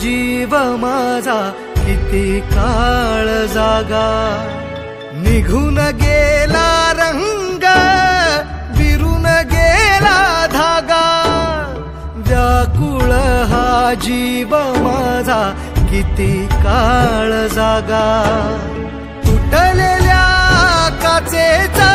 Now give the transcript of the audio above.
जीव माझा किती काळ जागा, निघून गेला रंग विरून गेला धागा, व्याकुळ हा जीव माझा किती काळ जागा, तुटलेल्या काचेचा